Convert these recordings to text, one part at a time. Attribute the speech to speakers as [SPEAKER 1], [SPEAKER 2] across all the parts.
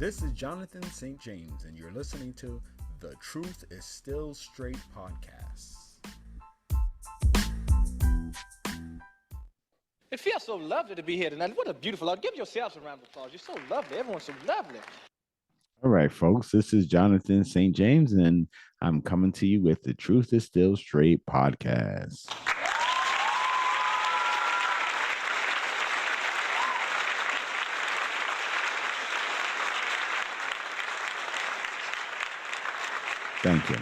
[SPEAKER 1] This is Jonathan St. James, and you're listening to The Truth is Still Straight podcast.
[SPEAKER 2] It feels so lovely to be here tonight. What a beautiful art. Give yourselves a round of applause. You're so lovely. Everyone's so lovely.
[SPEAKER 3] All right, folks, this is Jonathan St. James, and I'm coming to you with the Truth is Still Straight podcast. Thank you.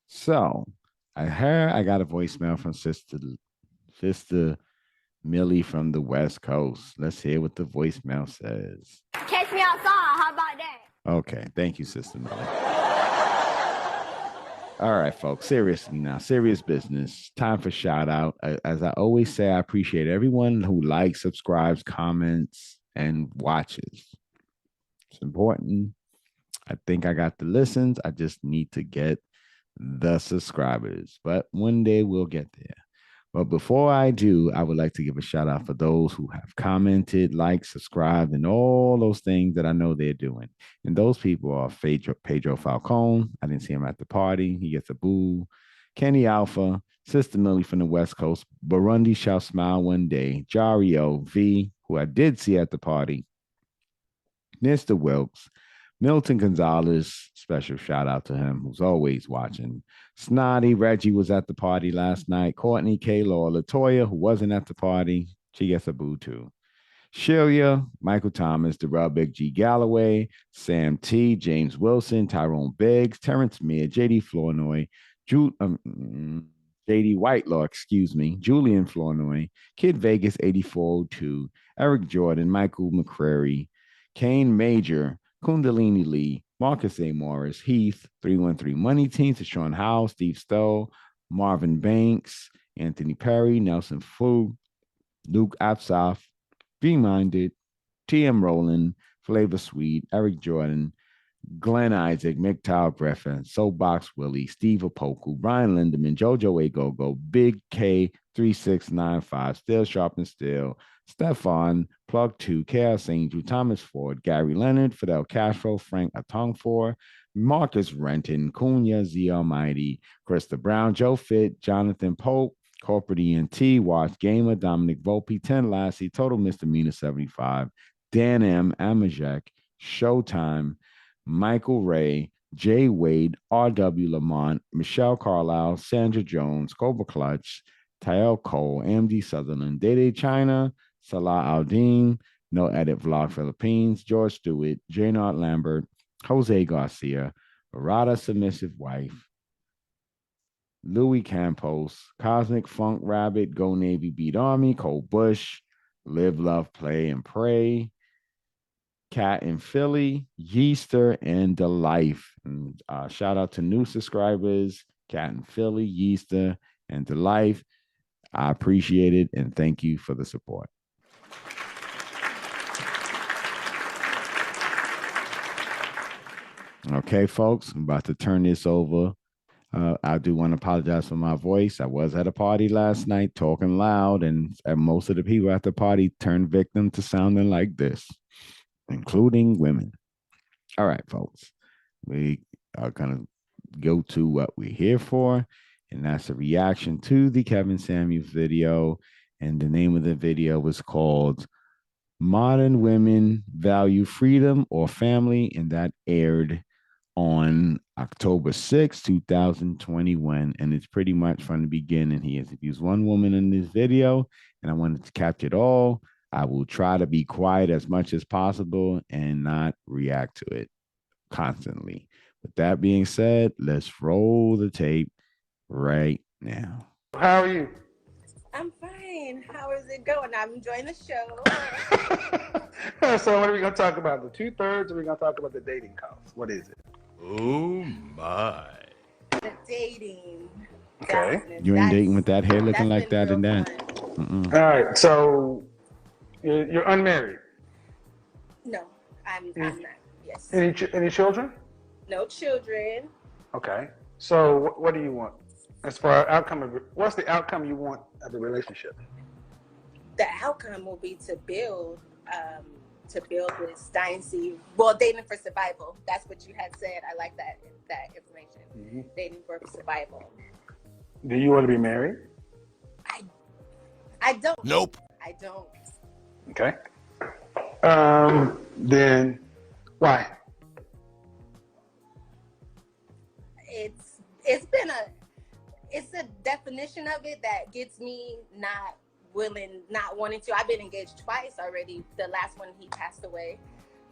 [SPEAKER 3] So I got a voicemail from Sister Millie from the West Coast. Let's hear what the voicemail says.
[SPEAKER 4] Catch me outside. How about that?
[SPEAKER 3] Okay, thank you, Sister Millie. All right, folks, seriously now, serious business. Time for shout out. As I always say, I appreciate everyone who likes, subscribes, comments, and watches. It's important. I think I got the listens. I just need to get the subscribers, but one day we'll get there. But before I do, I would like to give a shout out for those who have commented, liked, subscribed, and all those things that I know they're doing. And those people are Pedro Falcone. I didn't see him at the party. He gets a boo. Kenny Alpha, Sister Millie from the West Coast, Burundi shall smile one day, Jario V, who I did see at the party, Mr. Wilkes, Milton Gonzalez, special shout out to him, who's always watching. Snotty, Reggie was at the party last night. Courtney, K-Law, Latoya, who wasn't at the party, she gets a boo too. Shelia, Michael Thomas, Darrell Big G Galloway, Sam T, James Wilson, Tyrone Biggs, Terrence Mear, JD Flournoy, JD Whitelaw, Julian Flournoy, Kid Vegas 8402, Eric Jordan, Michael McCrary, Kane Major, Kundalini Lee, Marcus A. Morris, Heath, 313 Money Team, Sean Howell, Steve Stowe, Marvin Banks, Anthony Perry, Nelson Fu, Luke Apsoff, Be Minded, T.M. Rowland, Flavor Sweet, Eric Jordan, Glenn Isaac, McTow Griffin, Soapbox Willie, Steve Opoku, Brian Lindemann, Jojo A. Gogo, Big K 3695, Still Sharp and Still, Stefan, Plug 2, Chaos Angel, Thomas Ford, Gary Leonard, Fidel Castro, Frank Atongfor, Marcus Renton, Cunha, Z Almighty, Krista Brown, Joe Fit, Jonathan Pope, Corporate ENT, Watch Gamer, Dominic Volpe, 10 Lassie, Total Misdemeanor 75, Dan M, Amajek, Showtime, Michael Ray, Jay Wade, R.W. Lamont, Michelle Carlisle, Sandra Jones, Cobra Clutch, Tyel Cole, AMD Sutherland, Dede China, Salah Aldin, No Edit Vlog Philippines, George Stewart, Jaynard Lambert, Jose Garcia, Barada Submissive Wife, Louis Campos, Cosmic Funk Rabbit, Go Navy Beat Army, Cole Bush, Live, Love, Play, and Pray, Cat in Philly, Yeaster, and The Life. And shout out to new subscribers, Cat in Philly, Yeaster, and The Life. I appreciate it, and thank you for the support. Okay, folks, I'm about to turn this over. I do want to apologize for my voice. I was at a party last night talking loud, and most of the people at the party turned victim to sounding like this, including women. All right, folks, we are going to go to what we're here for, and that's a reaction to the Kevin Samuels video. And the name of the video was called Modern Women Value Freedom or Family, and that aired on October 6, 2021. And it's pretty much from the beginning. He has used one woman in this video, and I wanted to capture it all. I will try to be quiet as much as possible and not react to it constantly. With that being said, let's roll the tape right now.
[SPEAKER 5] How are you?
[SPEAKER 6] I'm fine. How is it going? I'm enjoying the show.
[SPEAKER 5] So what are we going to talk about? The 2/3, or are we going to talk about the dating costs? What is it?
[SPEAKER 1] Oh my.
[SPEAKER 6] The dating.
[SPEAKER 5] Okay.
[SPEAKER 3] You ain't dating with that hair looking like that and that.
[SPEAKER 5] All right. So you're unmarried.
[SPEAKER 6] No, I'm not. Yes.
[SPEAKER 5] Any children?
[SPEAKER 6] No children.
[SPEAKER 5] Okay. So what do you want? As far as outcome, what's the outcome you want of the relationship?
[SPEAKER 6] The outcome will be to build to build this dynasty. Well, dating for survival. That's what you had said. I like that information. Mm-hmm. Dating for survival.
[SPEAKER 5] Do you want to be married?
[SPEAKER 6] I don't.
[SPEAKER 1] Nope.
[SPEAKER 6] I don't.
[SPEAKER 5] Okay. Then why?
[SPEAKER 6] It's a definition of it that gets me not wanting to. I've been engaged twice already. The last one, he passed away.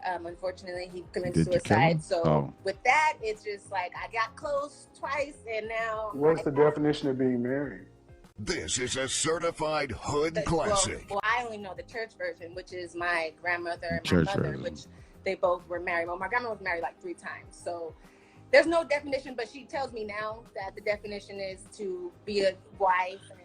[SPEAKER 6] Unfortunately, he committed suicide. So with that, it's just like I got close twice, and now.
[SPEAKER 5] What's the definition of being married?
[SPEAKER 7] This is a certified hood classic.
[SPEAKER 6] Well, I only know the church version, which is my grandmother and my mother, version. Which they both were married. Well, my grandma was married like 3 times, so there's no definition. But she tells me now that the definition is to be a wife and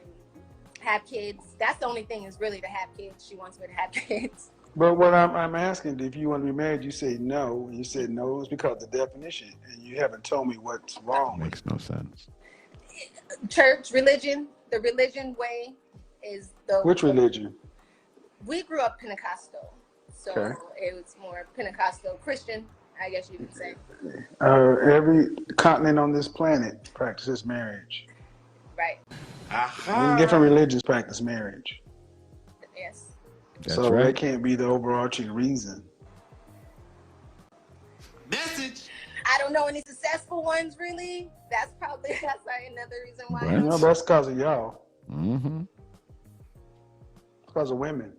[SPEAKER 6] have kids. That's the only thing is really to have kids. She wants me to have kids.
[SPEAKER 5] But what I'm asking, if you want to be married, you say no. And you said no, it's because of the definition, and you haven't told me what's wrong.
[SPEAKER 3] Makes no sense.
[SPEAKER 6] Church, religion. The religion way is the.
[SPEAKER 5] Which religion?
[SPEAKER 6] We grew up Pentecostal, so it was more Pentecostal Christian, I guess you could say.
[SPEAKER 5] Every continent on this planet practices marriage.
[SPEAKER 6] Right.
[SPEAKER 5] Different religions practice marriage.
[SPEAKER 6] Yes.
[SPEAKER 3] That's
[SPEAKER 5] so
[SPEAKER 3] right.
[SPEAKER 5] that can't be the overarching reason.
[SPEAKER 2] Message.
[SPEAKER 6] I don't know any successful ones, really. That's another reason why.
[SPEAKER 3] What?
[SPEAKER 5] No, that's because of y'all.
[SPEAKER 3] Mm-hmm.
[SPEAKER 5] It's because of women.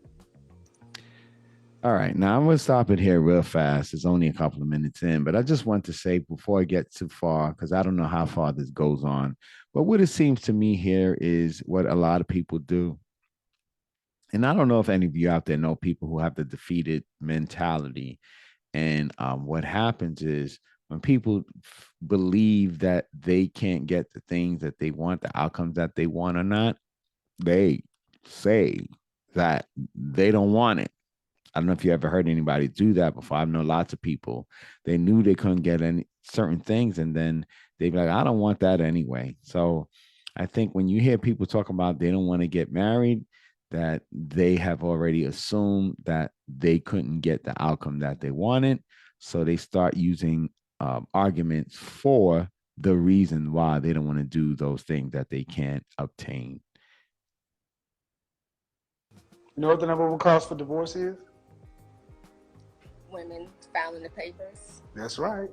[SPEAKER 3] All right. Now, I'm going to stop it here real fast. It's only a couple of minutes in, but I just want to say before I get too far, because I don't know how far this goes on, but what it seems to me here is what a lot of people do. And I don't know if any of you out there know people who have the defeated mentality. And what happens is when people believe that they can't get the things that they want, the outcomes that they want or not, they say that they don't want it. I don't know if you ever heard anybody do that before. I know lots of people, they knew they couldn't get any certain things, and then they'd be like, I don't want that anyway. So I think when you hear people talk about they don't want to get married, that they have already assumed that they couldn't get the outcome that they wanted. So they start using arguments for the reason why they don't want to do those things that they can't obtain.
[SPEAKER 5] You know what the number one cause for divorce is?
[SPEAKER 6] Women found in the papers.
[SPEAKER 5] That's right.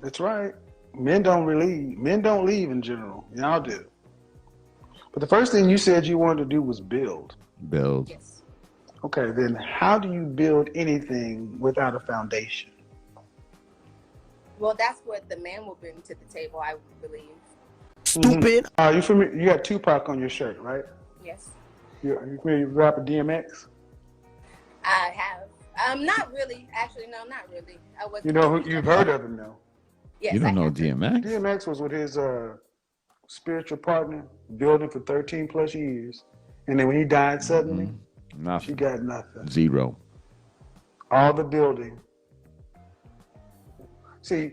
[SPEAKER 5] That's right. Men don't leave in general. Y'all do. But the first thing you said you wanted to do was build.
[SPEAKER 3] Build.
[SPEAKER 6] Yes.
[SPEAKER 5] Okay, then how do you build anything without a foundation?
[SPEAKER 6] Well, that's what the man will bring to the table, I believe.
[SPEAKER 2] Stupid.
[SPEAKER 5] You familiar? You got Tupac on your shirt, right?
[SPEAKER 6] Yes.
[SPEAKER 5] You familiar with rapper DMX?
[SPEAKER 6] I have. Not really. Actually, no, not really. I wasn't.
[SPEAKER 5] You know who you've heard of him though?
[SPEAKER 6] Yes.
[SPEAKER 3] You don't know DMX?
[SPEAKER 5] DMX was with his spiritual partner, building for 13 plus years. And then when he died suddenly,
[SPEAKER 3] Nothing.
[SPEAKER 5] she got nothing.
[SPEAKER 3] Zero.
[SPEAKER 5] All the building. See,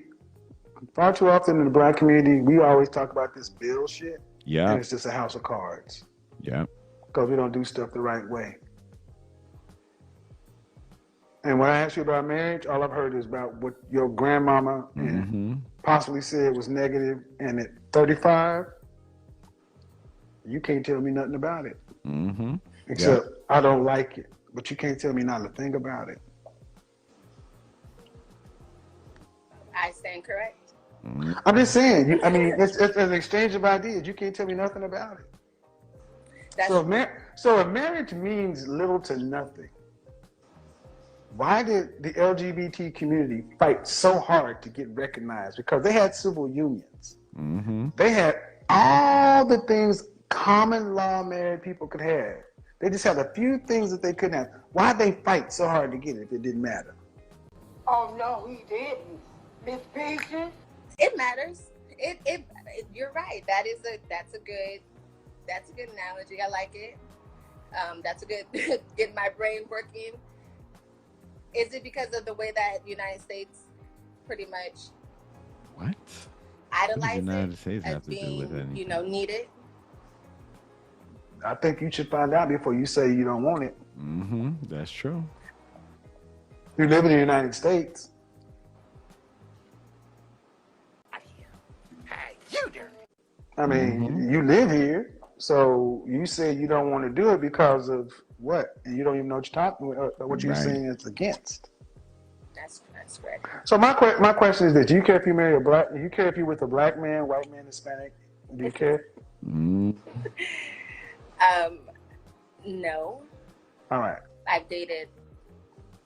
[SPEAKER 5] far too often in the Black community, we always talk about this bill shit.
[SPEAKER 3] Yeah.
[SPEAKER 5] And it's just a house of cards.
[SPEAKER 3] Yeah.
[SPEAKER 5] Because we don't do stuff the right way. And when I ask you about marriage, all I've heard is about what your grandmama and possibly said was negative. And at 35, you can't tell me nothing about it. Except I don't like it. But you can't tell me not a thing about it.
[SPEAKER 6] I stand correct.
[SPEAKER 5] I'm just saying. It's an exchange of ideas. You can't tell me nothing about it. So if marriage means little to nothing, why did the LGBT community fight so hard to get recognized? Because they had civil unions. They had all the things common law married people could have. They just had a few things that they couldn't have. Why'd they fight so hard to get it if it didn't matter?
[SPEAKER 8] Oh no, he didn't. Miss Peaches?
[SPEAKER 6] It matters. You're right. That's a good analogy. I like it. That's a good get my brain working. Is it because of the way that the United States pretty much idolize it as being, needed?
[SPEAKER 5] I think you should find out before you say you don't want it.
[SPEAKER 3] That's true.
[SPEAKER 5] You live in the United States. I mean, you live here, so you say you don't want to do it because of what? And you don't even know what you're talking, what you're saying it's against.
[SPEAKER 6] That's correct.
[SPEAKER 5] So my question is this: do you care if you marry a black? Do you care if you're with a black man, white man, Hispanic? Do you care?
[SPEAKER 6] No.
[SPEAKER 5] All right.
[SPEAKER 6] I've dated.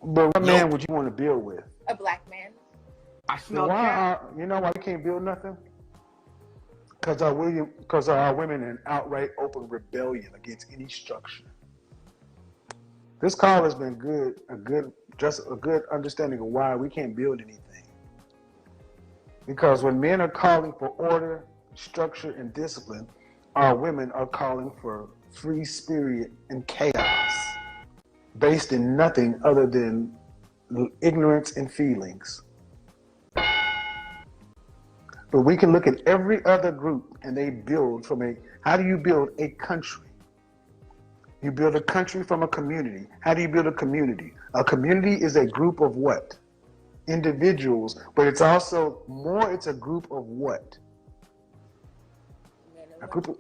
[SPEAKER 5] But what man would you want to build with?
[SPEAKER 6] A black man.
[SPEAKER 8] I smell
[SPEAKER 5] you know why we can't build nothing? Because our women in outright open rebellion against any structure. This call has been a good understanding of why we can't build anything. Because when men are calling for order, structure, and discipline, our women are calling for free spirit and chaos, based in nothing other than ignorance and feelings. But we can look at every other group and they build how do you build a country? You build a country from a community. How do you build a community? A community is a group of what? Individuals, but it's also it's a group of what? A group of,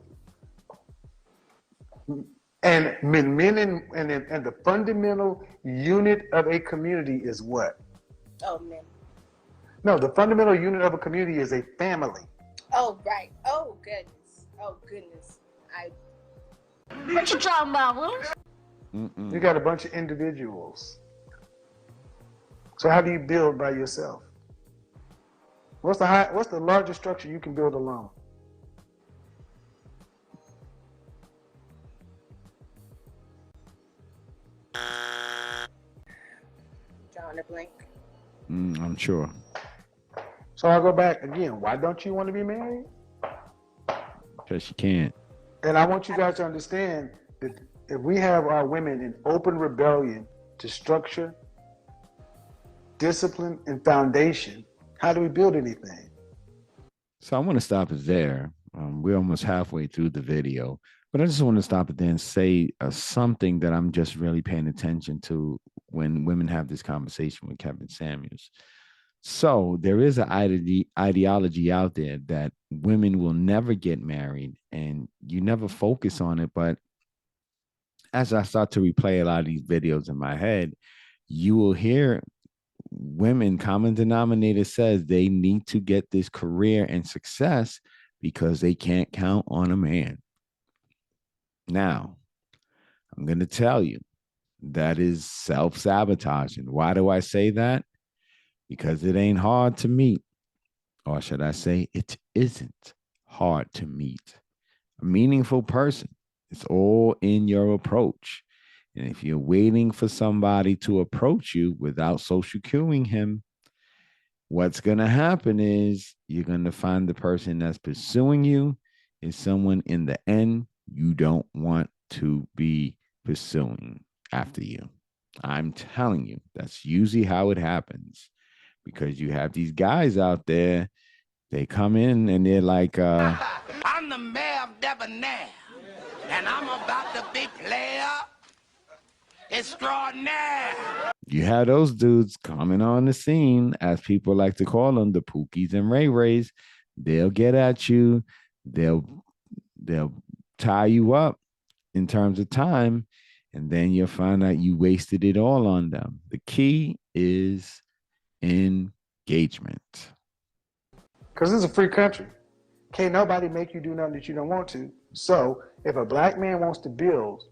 [SPEAKER 5] and men and the fundamental unit of a community is what?
[SPEAKER 6] Oh, men.
[SPEAKER 5] No, the fundamental unit of a community is a family.
[SPEAKER 6] Oh, right. Oh, goodness. Oh, goodness.
[SPEAKER 4] What you talking about, Willis?
[SPEAKER 5] You got a bunch of individuals. So how do you build by yourself? What's the largest structure you can build alone?
[SPEAKER 6] Drawing a blank.
[SPEAKER 3] I'm sure.
[SPEAKER 5] So I'll go back again. Why don't you want to be married?
[SPEAKER 3] Because you can't.
[SPEAKER 5] And I want you guys to understand that if we have our women in open rebellion to structure, discipline, and foundation, how do we build anything?
[SPEAKER 3] So I want to stop it there. We're almost halfway through the video, but I just want to stop it there and say something that I'm just really paying attention to when women have this conversation with Kevin Samuels. So there is an ideology out there that women will never get married, and you never focus on it. But as I start to replay a lot of these videos in my head, you will hear women, common denominator says they need to get this career and success because they can't count on a man. Now, I'm going to tell you, that is self-sabotaging. Why do I say that? Because it ain't hard to meet, or should I say, it isn't hard to meet a meaningful person. It's all in your approach. And if you're waiting for somebody to approach you without social cueing him, what's going to happen is you're going to find the person that's pursuing you is someone in the end you don't want to be pursuing after you. I'm telling you, that's usually how it happens. Because you have these guys out there, they come in and they're like,
[SPEAKER 8] I'm the mayor of Debonair, and I'm about to be player extraordinaire.
[SPEAKER 3] You have those dudes coming on the scene, as people like to call them, the Pookies and Ray Rays. They'll get at you. They'll tie you up in terms of time, and then you'll find out you wasted it all on them. The key is engagement.
[SPEAKER 5] Because this is a free country. Can't nobody make you do nothing that you don't want to. So if a black man wants to build,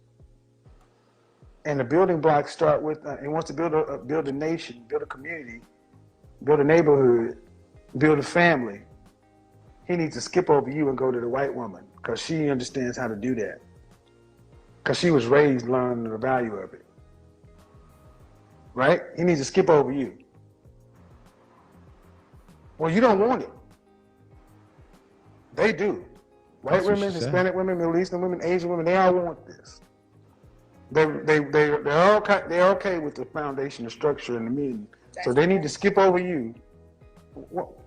[SPEAKER 5] and the building blocks start with, he wants to build a nation, build a community, build a neighborhood, build a family, he needs to skip over you and go to the white woman because she understands how to do that. Because she was raised learning the value of it. Right? He needs to skip over you. Well, you don't want it. They do. White women, Hispanic women, Middle Eastern women, Asian women, they all want this. They're okay with the foundation, the structure, and the meaning. So they need to skip over you.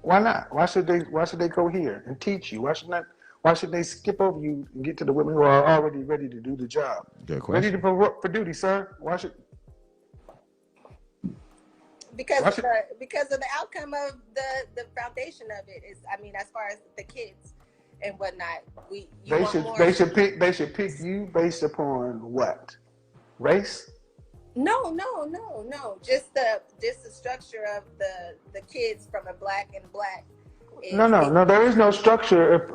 [SPEAKER 5] Why not? Why should they go here and teach you? Why Why should they skip over you and get to the women who are already ready to do the job?
[SPEAKER 3] Good question.
[SPEAKER 5] Ready for duty, sir. Why should?
[SPEAKER 6] Because of the outcome of the foundation of it is, I mean, as far as the kids and whatnot, they should pick you based upon what? Race? No. Just the structure of the kids from a black and black.
[SPEAKER 5] No. There is no structure.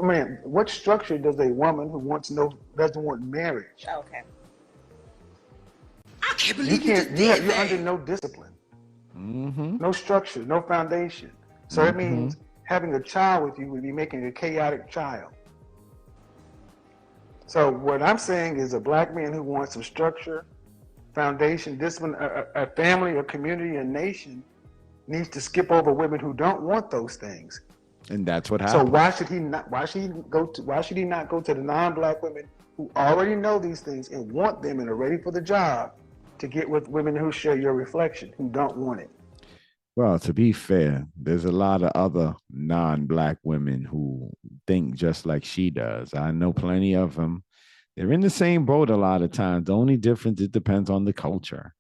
[SPEAKER 5] What structure does a woman who doesn't want marriage?
[SPEAKER 6] Okay.
[SPEAKER 8] I can't believe you just did
[SPEAKER 5] you're
[SPEAKER 8] that.
[SPEAKER 5] under no discipline.
[SPEAKER 3] Mm-hmm.
[SPEAKER 5] No structure, no foundation. So it means having a child with you would be making a chaotic child. So what I'm saying is a black man who wants some structure, foundation, discipline, a family, a community, a nation needs to skip over women who don't want those things.
[SPEAKER 3] And that's what happens.
[SPEAKER 5] So why should he not go to the non-black women who already know these things and want them and are ready for the job to get with women who share your reflection, who don't want it?
[SPEAKER 3] Well, to be fair, there's a lot of other non-black women who think just like she does. I know plenty of them. They're in the same boat a lot of times. The only difference, it depends on the culture.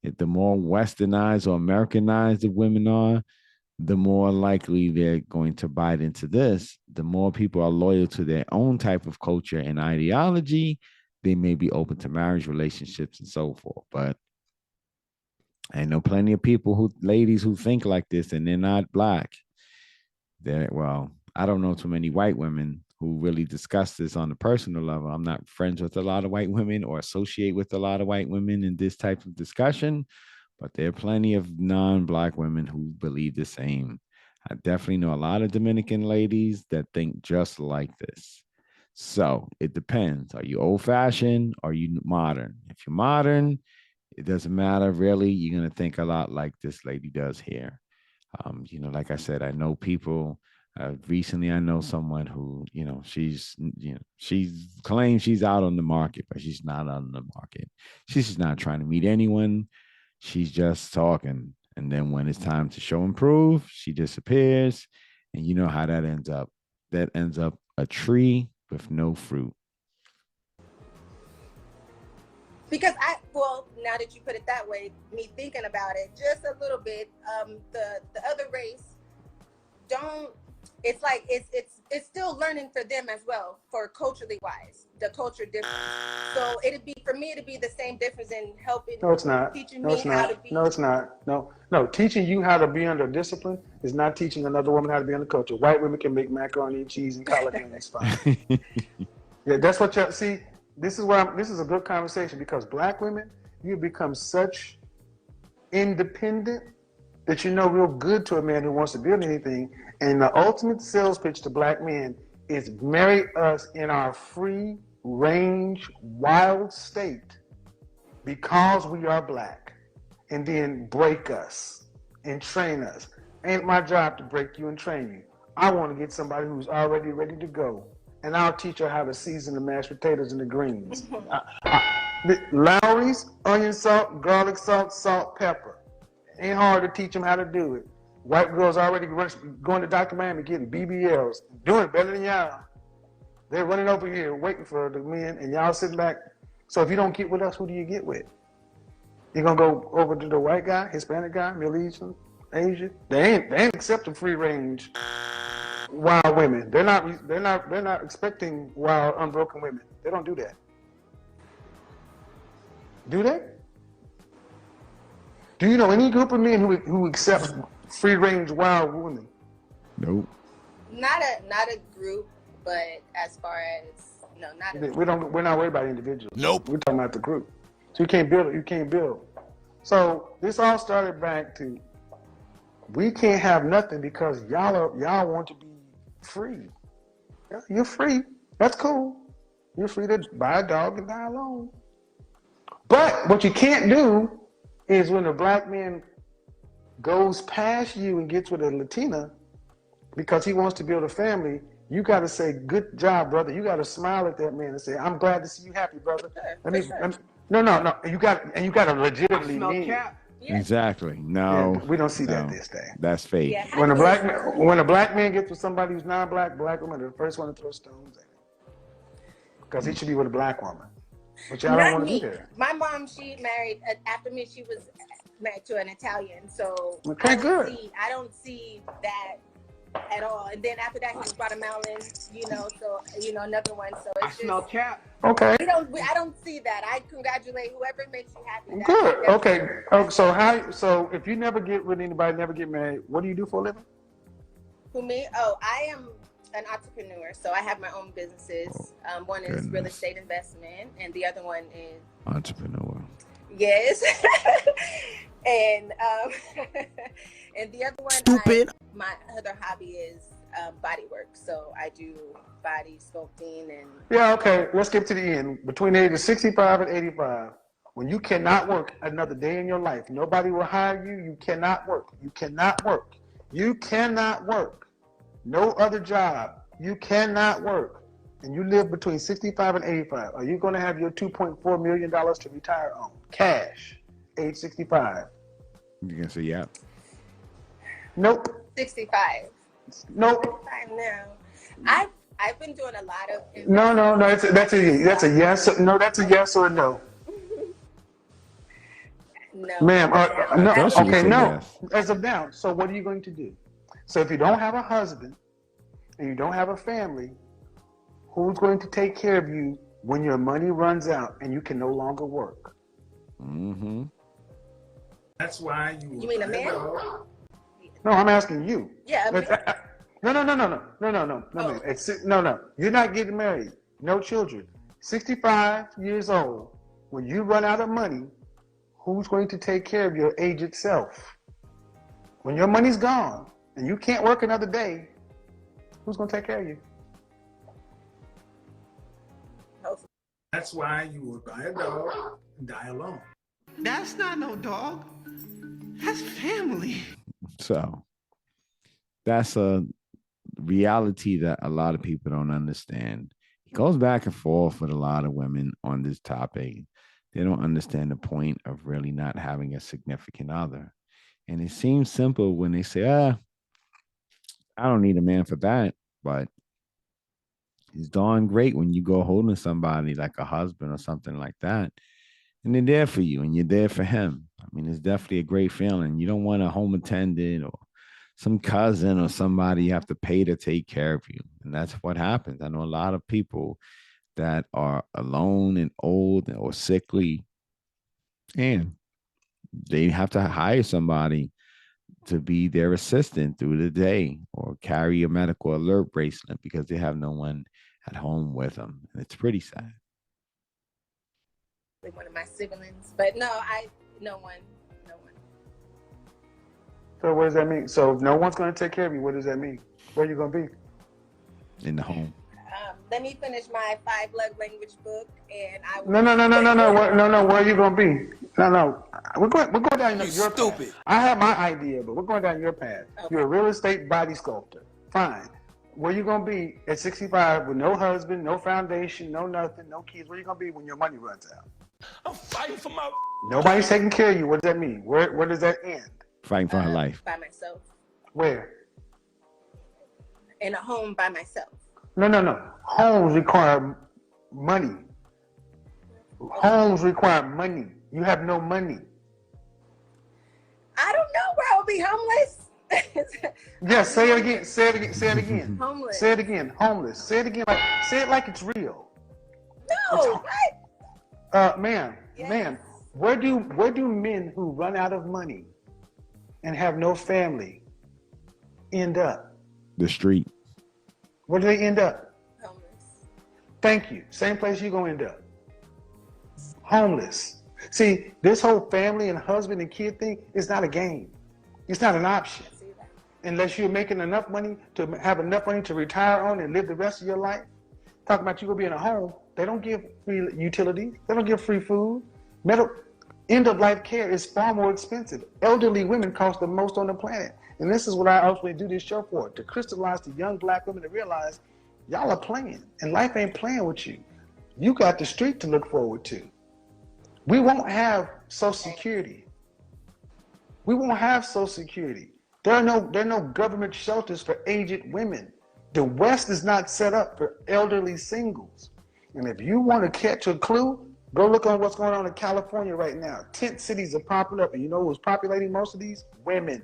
[SPEAKER 3] If the more westernized or Americanized the women are, the more likely they're going to bite into this. The more people are loyal to their own type of culture and ideology, they may be open to marriage, relationships, and so forth. But I know plenty of ladies who think like this, and they're not black. I don't know too many white women who really discuss this on a personal level. I'm not friends with a lot of white women or associate with a lot of white women in this type of discussion, but there are plenty of non-black women who believe the same. I definitely know a lot of Dominican ladies that think just like this. So it depends. Are you old-fashioned or are you modern? If you're modern, it doesn't matter really. You're going to think a lot like this lady does here. Like I said, I know people. Recently, I know someone who, she's claims she's out on the market, but she's not on the market. She's just not trying to meet anyone. She's just talking. And then when it's time to show and prove, she disappears. And you know how that ends up. That ends up a tree with no fruit.
[SPEAKER 6] Because now that you put it that way, me thinking about it just a little bit, the other race it's like it's still learning for them as well, for culturally wise, the culture difference. So it'd be the same difference in helping.
[SPEAKER 5] No, it's not.
[SPEAKER 6] Teaching
[SPEAKER 5] no,
[SPEAKER 6] me
[SPEAKER 5] it's
[SPEAKER 6] how
[SPEAKER 5] not.
[SPEAKER 6] to be.
[SPEAKER 5] No, it's not. No. Teaching you how to be under discipline is not teaching another woman how to be under culture. White women can make macaroni and cheese and collard greens fine. Yeah, that's what you see. This is a good conversation, because black women, you become such independent that real good to a man who wants to build anything. And the ultimate sales pitch to black men is marry us in our free range, wild state because we are black, and then break us and train us. Ain't my job to break you and train you. I want to get somebody who's already ready to go, and I'll teach her how to season the mashed potatoes and the greens. Lowry's, onion salt, garlic salt, salt, pepper. Ain't hard to teach them how to do it. White girls already going to Dr. Miami getting BBLs, doing it better than y'all. They're running over here waiting for the men, and y'all sitting back. So if you don't get with us, who do you get with? You're gonna go over to the white guy, Hispanic guy, Middle Eastern, Asian? They ain't accepting free range wild women. They're not expecting wild, unbroken women. They don't do that. Do they? Do you know any group of men who accepts free range wild women?
[SPEAKER 3] Nope.
[SPEAKER 6] Not a group, but as far as not a
[SPEAKER 5] we're not worried about individuals.
[SPEAKER 7] Nope.
[SPEAKER 5] We're talking about the group. So you can't build. So this all started back to, we can't have nothing because y'all want to be free. You're free. That's cool. You're free to buy a dog and die alone. But what you can't do is when a black man goes past you and gets with a Latina because he wants to build a family, you got to say, good job, brother. You got to smile at that man and say, I'm glad to see you happy, brother. No. You got to legitimately mean it.
[SPEAKER 3] Exactly. No.
[SPEAKER 5] Yeah, we don't see that this day.
[SPEAKER 3] That's fake.
[SPEAKER 6] Yeah.
[SPEAKER 5] When a black man gets with somebody who's non-black, black women are the first one to throw stones at him. because he should be with a black woman. Which I don't
[SPEAKER 6] Not
[SPEAKER 5] want to
[SPEAKER 6] me.
[SPEAKER 5] be there.
[SPEAKER 6] My mom, she married after me. She was married to an Italian, so
[SPEAKER 5] Okay, good.
[SPEAKER 6] I don't see that at all. And then after that, he was Guatemalan, so another one. So it's
[SPEAKER 2] Smell cat.
[SPEAKER 5] Okay.
[SPEAKER 6] I don't see that. I congratulate whoever makes you happy.
[SPEAKER 5] Good. Okay. So if you never get with anybody, never get married, what do you do for a living?
[SPEAKER 6] For me, I am an entrepreneur. So I have my own businesses. One is real estate investment, and the other one is
[SPEAKER 3] entrepreneur.
[SPEAKER 6] Yes. and and the other one,
[SPEAKER 8] Stupid.
[SPEAKER 6] My other hobby is body work. So I do body sculpting and.
[SPEAKER 5] Yeah. Okay. Let's get to the end. Between the ages of 65 and 85, when you cannot work another day in your life, nobody will hire you. You cannot work. You cannot work. You cannot work. No other job. You cannot work. And you live between 65 and 85. Are you going to have your $2.4 million to retire on? Cash. Age 65.
[SPEAKER 3] You can say yeah.
[SPEAKER 5] Nope.
[SPEAKER 6] 65.
[SPEAKER 5] Nope.
[SPEAKER 6] 65 now. I've been doing a lot of.
[SPEAKER 5] No. That's a yes. No, that's a yes or a no.
[SPEAKER 6] No.
[SPEAKER 5] Ma'am. No. Okay. No.
[SPEAKER 3] Yes.
[SPEAKER 5] As of now. So what are you going to do? So if you don't have a husband and you don't have a family, who's going to take care of you when your money runs out and you can no longer work?
[SPEAKER 3] Mm-hmm.
[SPEAKER 5] That's why you
[SPEAKER 6] mean a man?
[SPEAKER 5] No, I'm asking you.
[SPEAKER 6] Yeah.
[SPEAKER 5] No, no. You're not getting married. No children. 65 years old. When you run out of money, who's going to take care of your aged self? When your money's gone and you can't work another day, who's going to take care of you?
[SPEAKER 9] That's why you will buy a dog and die alone.
[SPEAKER 8] That's not no dog. That's family.
[SPEAKER 3] So that's a reality that a lot of people don't understand. It goes back and forth with a lot of women on this topic. They don't understand the point of really not having a significant other. And it seems simple when they say, I don't need a man for that. But it's darn great when you go holding somebody like a husband or something like that. And they're there for you and you're there for him. I mean, it's definitely a great feeling. You don't want a home attendant or some cousin or somebody you have to pay to take care of you. And that's what happens. I know a lot of people that are alone and old or sickly, and they have to hire somebody to be their assistant through the day or carry a medical alert bracelet because they have no one at home with them. And it's pretty sad.
[SPEAKER 6] One of my siblings, but no one.
[SPEAKER 5] So what does that mean? So if no one's going to take care of you, what does that mean? Where are you going to be?
[SPEAKER 3] In the home.
[SPEAKER 6] Let me finish my 5 love language book, and I will.
[SPEAKER 5] No. Where are you going to be? No. We're going down your path. I have my idea, but we're going down your path. Okay. You're a real estate body sculptor. Fine. Where you going to be at 65 with no husband, no foundation, no nothing, no kids? Where you going to be when your money runs out?
[SPEAKER 8] I'm fighting for my.
[SPEAKER 5] Nobody's taking care of you. What does that mean? Where does that end?
[SPEAKER 3] Fighting for her life.
[SPEAKER 6] By myself.
[SPEAKER 5] Where?
[SPEAKER 6] In a home by myself.
[SPEAKER 5] No. Homes require money. Homes require money. You have no money.
[SPEAKER 6] I don't know where I'll be homeless.
[SPEAKER 5] Yes, say it again.
[SPEAKER 6] Homeless.
[SPEAKER 5] Say it again. Homeless. Say it again. Say it like it's real.
[SPEAKER 6] No, what?
[SPEAKER 5] Ma'am, where do men who run out of money and have no family end up?
[SPEAKER 3] The street.
[SPEAKER 5] Where do they end up?
[SPEAKER 6] Homeless.
[SPEAKER 5] Thank you. Same place you're going to end up. Homeless. See, this whole family and husband and kid thing is not a game. It's not an option. Unless you're making enough money to have enough money to retire on and live the rest of your life. Talking about you going to be in a home, they don't give free utilities. They don't give free food. End-of-life care is far more expensive. Elderly women cost the most on the planet. And this is what I ultimately do this show for, to crystallize to young black women to realize y'all are playing, and life ain't playing with you. You got the street to look forward to. We won't have Social Security. We won't have Social Security. There are no government shelters for aged women. The West is not set up for elderly singles. And if you want to catch a clue, go look on what's going on in California right now. Tent cities are popping up, and you know who's populating most of these? Women.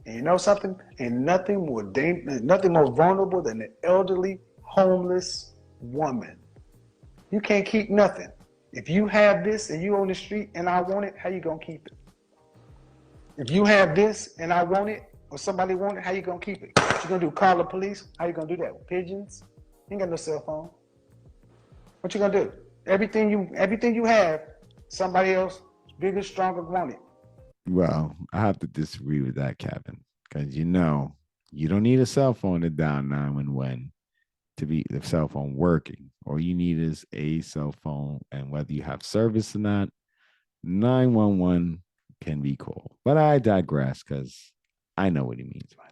[SPEAKER 5] And you know something? Ain't nothing more nothing more vulnerable than an elderly, homeless woman. You can't keep nothing. If you have this and you on the street and I want it, how you gonna keep it? If you have this and I want it, or somebody want it, how you gonna keep it? What you gonna do? Call the police? How you gonna do that? With pigeons? You ain't got no cell phone. What you gonna do? Everything you have, somebody else bigger, stronger want it.
[SPEAKER 3] Well, I have to disagree with that, Kevin, because you don't need a cell phone to dial 911 to be the cell phone working. All you need is a cell phone, and whether you have service or not, 911 can be called. But I digress because I know what he means by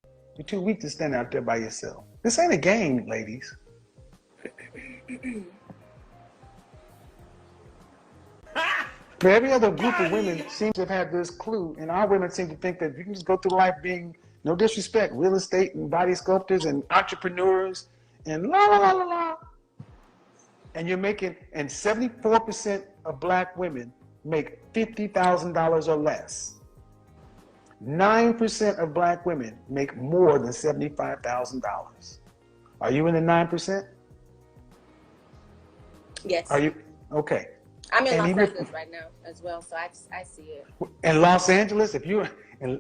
[SPEAKER 3] that.
[SPEAKER 5] You're too weak to stand out there by yourself. This ain't a game, ladies. But every other group of women seems to have had this clue, and our women seem to think that you can just go through life being, no disrespect, real estate and body sculptors and entrepreneurs and la la la la la. And you're making, and 74% of black women make $50,000 or less. 9% of black women make more than $75,000. Are you in the 9%?
[SPEAKER 6] Yes.
[SPEAKER 5] Are you? Okay.
[SPEAKER 6] I'm in Los Angeles right now as well, so I see it.
[SPEAKER 5] In Los Angeles, if you're in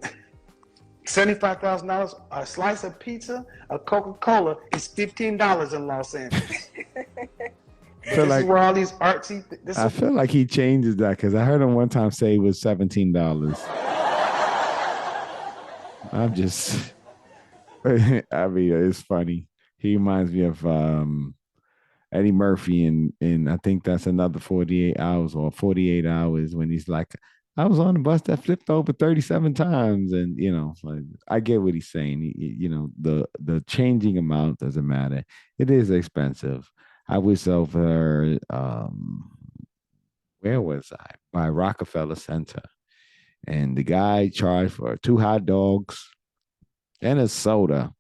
[SPEAKER 5] $75,000, a slice of pizza, a Coca-Cola is $15 in Los Angeles. This is where all these artsy.
[SPEAKER 3] I feel like he changes that because I heard him one time say it was $17. I'm just, I mean, it's funny. He reminds me of Eddie Murphy in I think that's another 48 hours or 48 hours when he's like, I was on the bus that flipped over 37 times. And, like, I get what he's saying. The changing amount doesn't matter. It is expensive. I was over, where was I? By Rockefeller Center. And the guy charged for 2 hot dogs and a soda.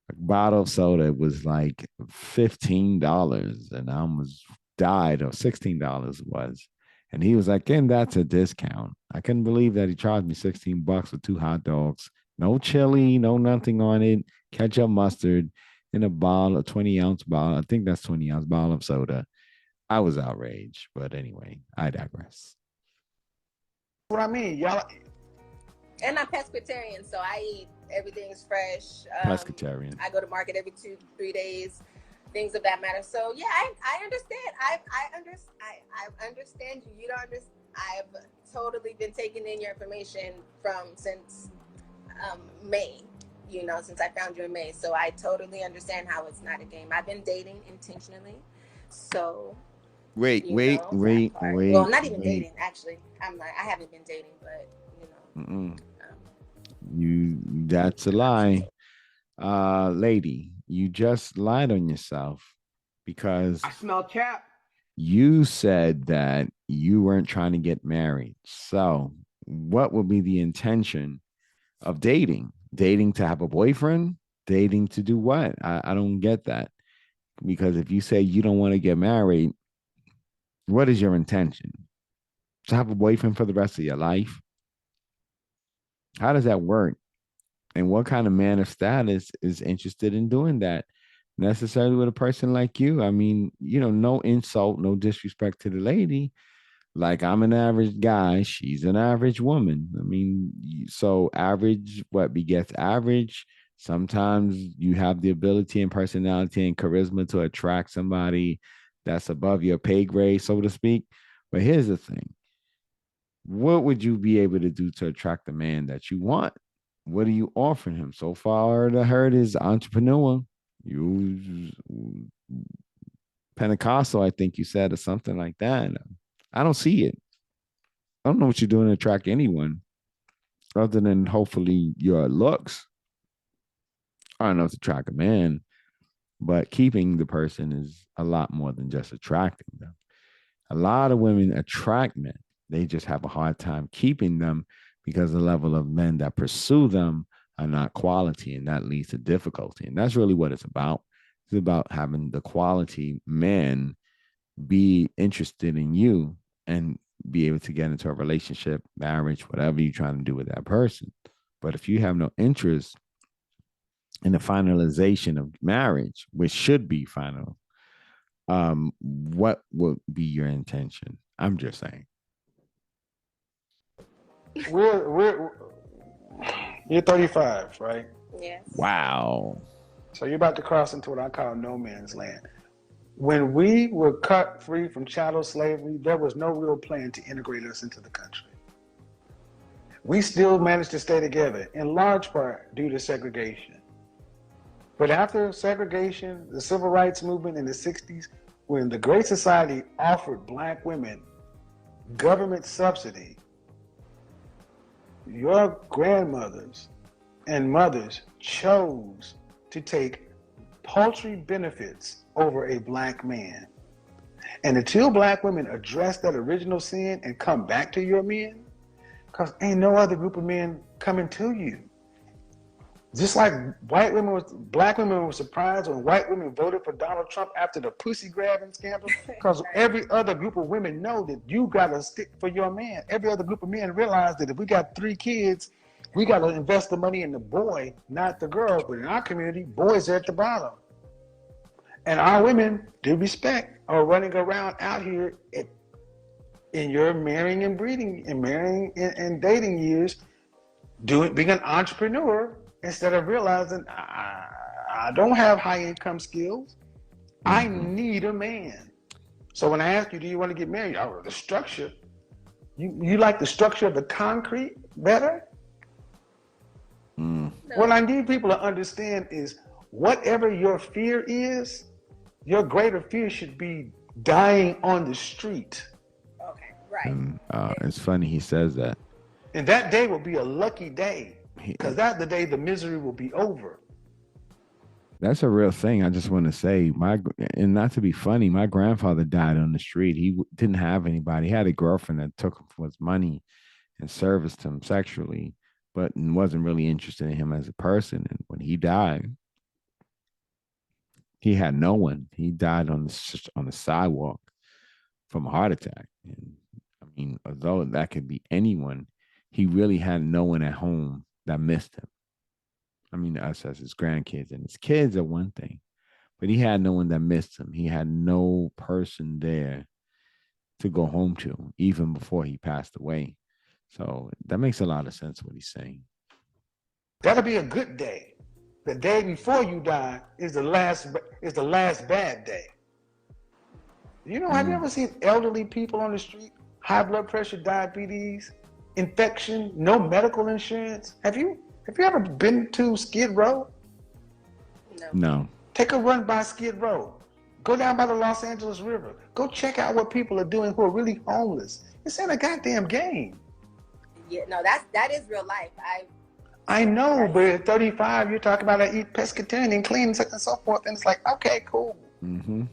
[SPEAKER 3] A bottle of soda was like $15, and I almost died, or $16 was. And he was like, and that's a discount. I couldn't believe that he charged me $16 for 2 hot dogs. No chili, no nothing on it. Ketchup, mustard, in a bottle, a 20-ounce bottle. I think that's 20-ounce bottle of soda. I was outraged. But anyway, I digress.
[SPEAKER 5] What I mean, y'all.
[SPEAKER 6] And I'm pescatarian, so I eat everything's fresh.
[SPEAKER 3] Pescatarian.
[SPEAKER 6] I go to market every 2-3 days, things of that matter. So yeah, I understand. I understand you. You don't understand. I've totally been taking in your information since May. Since I found you in May. So I totally understand how it's not a game. I've been dating intentionally. So
[SPEAKER 3] wait.
[SPEAKER 6] Well, not even dating, actually. I haven't been dating, but
[SPEAKER 3] that's a lie. Lady, you just lied on yourself because
[SPEAKER 8] I smell cap.
[SPEAKER 3] You said that you weren't trying to get married. So what would be the intention of dating? Dating to have a boyfriend? Dating to do what? I don't get that. Because if you say you don't want to get married, what is your intention? To have a boyfriend for the rest of your life? How does that work? And what kind of man of status is interested in doing that necessarily with a person like you? I mean, no insult, no disrespect to the lady. Like, I'm an average guy. She's an average woman. I mean, so average, what begets average? Sometimes you have the ability and personality and charisma to attract somebody that's above your pay grade, so to speak. But here's the thing. What would you be able to do to attract the man that you want? What are you offering him? So far, I heard is entrepreneur. You Pentecostal, I think you said, or something like that. I don't see it. I don't know what you're doing to attract anyone other than hopefully your looks. I don't know to attract a man, but keeping the person is a lot more than just attracting them. A lot of women attract men. They just have a hard time keeping them because the level of men that pursue them are not quality, and that leads to difficulty. And that's really what it's about. It's about having the quality man be interested in you and be able to get into a relationship, marriage, whatever you're trying to do with that person. But if you have no interest in the finalization of marriage, which should be final, what would be your intention? I'm just saying.
[SPEAKER 5] You're 35, right?
[SPEAKER 6] Yes.
[SPEAKER 3] Wow.
[SPEAKER 5] So you're about to cross into what I call no man's land. When we were cut free from chattel slavery, there was no real plan to integrate us into the country. We still managed to stay together, in large part due to segregation. But after segregation, the civil rights movement in the 60s, when the Great Society offered black women government subsidy, your grandmothers and mothers chose to take paltry benefits over a black man. And until black women address that original sin and come back to your men, because ain't no other group of men coming to you. Just like black women were surprised when white women voted for Donald Trump after the pussy grabbing scandal, because every other group of women know that you gotta stick for your man. Every other group of men realize that if we got 3 kids, we gotta invest the money in the boy, not the girl. But in our community, boys are at the bottom. And our women, due respect, are running around out here in your marrying and breeding and marrying and dating years, being an entrepreneur, instead of realizing I don't have high income skills. I need a man. So when I ask you, do you want to get married? Oh, the structure. You like the structure of the concrete better? No. What I need people to understand is whatever your fear is, your greater fear should be dying on the street.
[SPEAKER 6] Okay, right.
[SPEAKER 3] And it's funny he says that.
[SPEAKER 5] And that day will be a lucky day. Because that's the day the misery will be over.
[SPEAKER 3] That's a real thing. I just want to say, and not to be funny, my grandfather died on the street. He didn't have anybody. He had a girlfriend that took him for his money and serviced him sexually, but wasn't really interested in him as a person. And when he died, he had no one. He died on the sidewalk from a heart attack. And I mean, although that could be anyone, he really had no one at home that missed him. I mean, us as his grandkids and his kids are one thing, but he had no one that missed him. He had no person there to go home to, even before he passed away. So that makes a lot of sense what he's saying.
[SPEAKER 5] That'll be a good day. The day before you die is the last bad day. You know, have you ever seen elderly people on the street, high blood pressure, diabetes, infection, no medical insurance? Have you ever been to Skid Row?
[SPEAKER 3] No.
[SPEAKER 5] Take a run by Skid Row. Go down by the Los Angeles River. Go check out what people are doing who are really homeless. It's in a goddamn game.
[SPEAKER 6] Yeah, no, that is real life.
[SPEAKER 5] I know, but at 35, you're talking about I eat pescatarian and clean and so forth, and it's like, okay, cool.
[SPEAKER 3] Mm-hmm.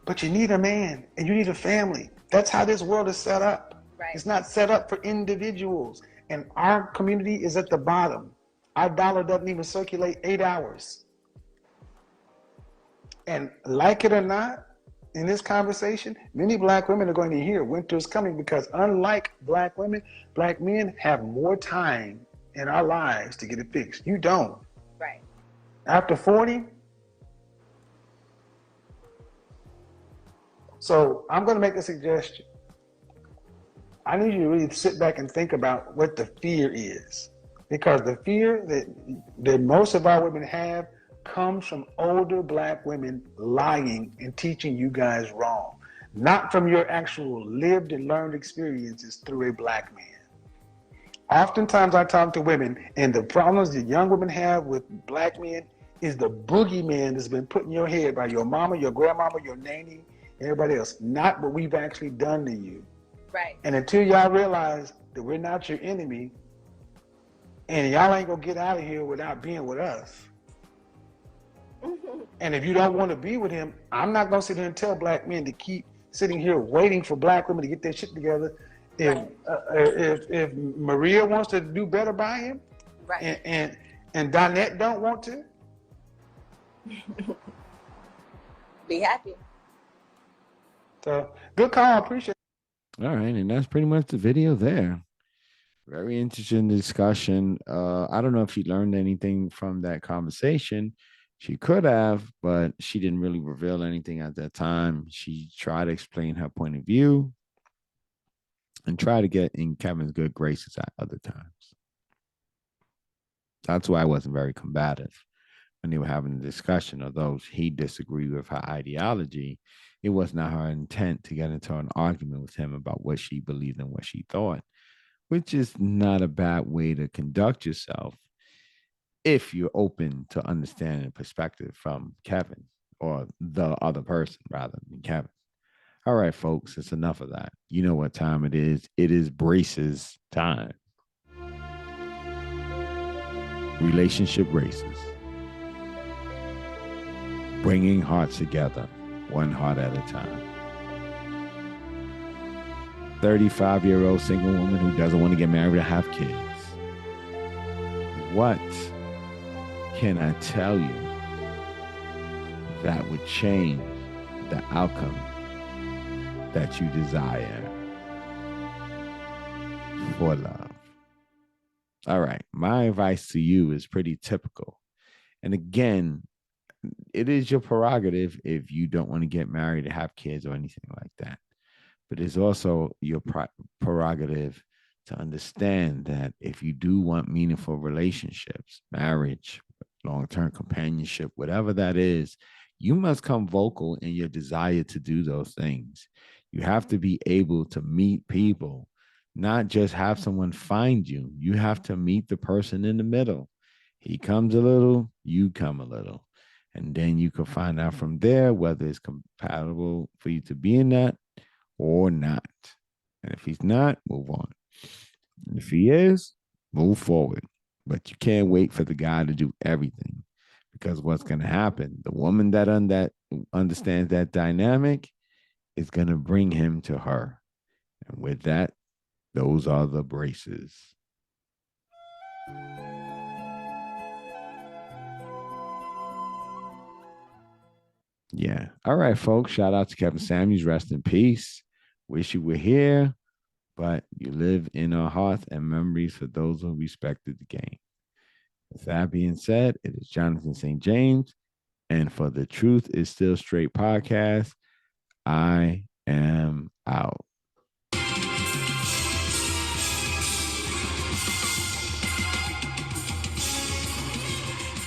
[SPEAKER 5] But you need a man and you need a family. That's how this world is set up.
[SPEAKER 6] Right.
[SPEAKER 5] It's not set up for individuals. And our community is at the bottom. Our dollar doesn't even circulate 8 hours. And like it or not, in this conversation, many black women are going to hear winter is coming, because unlike black women, black men have more time in our lives to get it fixed. You don't.
[SPEAKER 6] Right.
[SPEAKER 5] After 40, so I'm going to make a suggestion. I need you to really sit back and think about what the fear is. Because the fear that most of our women have comes from older black women lying and teaching you guys wrong, not from your actual lived and learned experiences through a black man. Oftentimes I talk to women, and the problems that young women have with black men is the boogeyman that's been put in your head by your mama, your grandmama, your nanny, and everybody else, not what we've actually done to you.
[SPEAKER 6] Right.
[SPEAKER 5] And until y'all realize that we're not your enemy, and y'all ain't gonna get out of here without being with us. And if you don't want to be with him, I'm not gonna sit here and tell black men to keep sitting here waiting for black women to get their shit together. If Maria wants to do better by him,
[SPEAKER 6] right,
[SPEAKER 5] and Donette don't want to,
[SPEAKER 6] Be happy.
[SPEAKER 5] So good call. Appreciate it.
[SPEAKER 3] All right. And that's pretty much the video there. Very interesting discussion. I don't know if she learned anything from that conversation. She could have, but she didn't really reveal anything at that time. She tried to explain her point of view and try to get in Kevin's good graces at other times. That's why I wasn't very combative when they were having a discussion. Although he disagreed with her ideology, it was not her intent to get into an argument with him about what she believed and what she thought, which is not a bad way to conduct yourself if you're open to understanding perspective from Kevin or the other person rather than Kevin. All right, folks, it's enough of that. You know what time it is. It is braces time. Relationship races. Bringing hearts together, one heart at a time. 35-year-old single woman who doesn't want to get married or have kids. What can I tell you that would change the outcome that you desire for love? All right. My advice to you is pretty typical. And again, it is your prerogative if you don't want to get married or have kids or anything like that. But it's also your prerogative to understand that if you do want meaningful relationships, marriage, long-term companionship, whatever that is, you must come vocal in your desire to do those things. You have to be able to meet people, not just have someone find you. You have to meet the person in the middle. He comes a little, you come a little. And then you can find out from there whether it's compatible for you to be in that or not. And if he's not, move on. And if he is, move forward. But you can't wait for the guy to do everything, because what's going to happen, the woman that understands that dynamic is going to bring him to her. And with that, those are the braces. Yeah. All right, folks. Shout out to Kevin Samuels. Rest in peace. Wish you were here, but you live in our hearts and memories for those who respected the game. With that being said, it is Jonathan St. James. And for the Truth is Still Straight podcast, I am